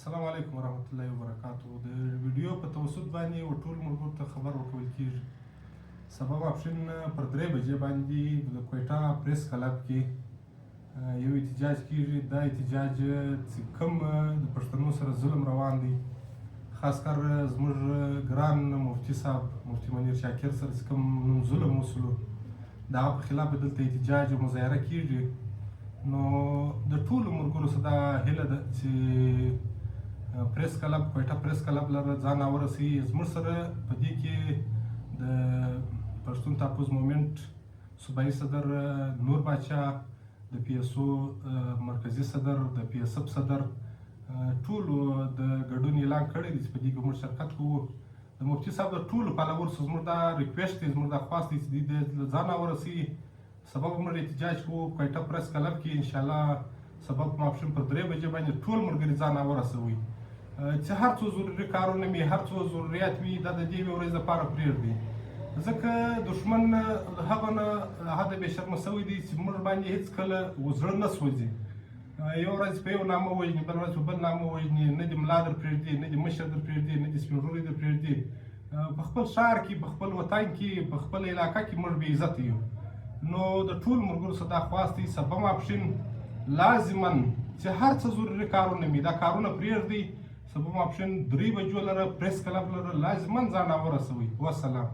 السلام علیکم ورحمت الله وبرکاتو. د ویډیو په توسط باندې ټول ملګرو ته خبر ورکول کیږي. سبا ماپښین پر 3 بجې باندې د کویټا پریس کلب کې یو احتجاج کیږي. دا احتجاج چې کوم د پښتنو سره ظلم روان دی، خاص کر زموږ ګران مفتي صاحب مفتي منیر شاکر سره چې کوم ظلم وسلو، د هغه په خلاف دلته احتجاج او مظاهره کیږي. نو د ټولو ملګرو سره دا هیله ده چې پریس کلب کویټا پریس کلب لره ځان ورسوي. زموږ سره په دې کې د پښتون تحفظ مومنټ صوبایي صدر نور باچا، د پی اس او مرکزي صدر، د پی اس اف صدر، ټولو د ګډون اعلان کړی دی چې په دې کې موږ شرکت کوو. د مفتي صاحب د ټولو فالوورس زموږ دا ریکویسټ دی، زموږ دا خواست دی چې د ځان ورسوي. سبا به موږ احتجاج کوو کویټا پریس کلب کې انشاءالله. سبا په ماپښین پر 3 بجې باندې ټول ملګري ځان ورسوي چې هر څو ضروري کارونه وي، هر څو ضروريات وي، دا د دې یوې ورځې لپاره پرېږدي. ځکه دښمن د هغه نه حده بې شرمه شوی دی چې موږ باندې هېڅکله زړه نه سوځي. یو ورځ په یو نامه وژني، بل ورځ په بل نامه وژني، نه دې ملا در پرېږدي، نه دې مشر در پرېږدي، نه دې سپین ږیری در پرېږدي. په خپل ښار کې، په خپل وطن کې، په خپل علاقه کې موږ بې عزته یو. نو د ټولو ملګرو سره دا خواست دی سبا ماپښین لازما چې هر څه ضروري کارونه وي دا کارونه پرېږدي. سبا ماپښین 3 بجو لره پریس کلب لره لازما ځان ورسوي. والسلام.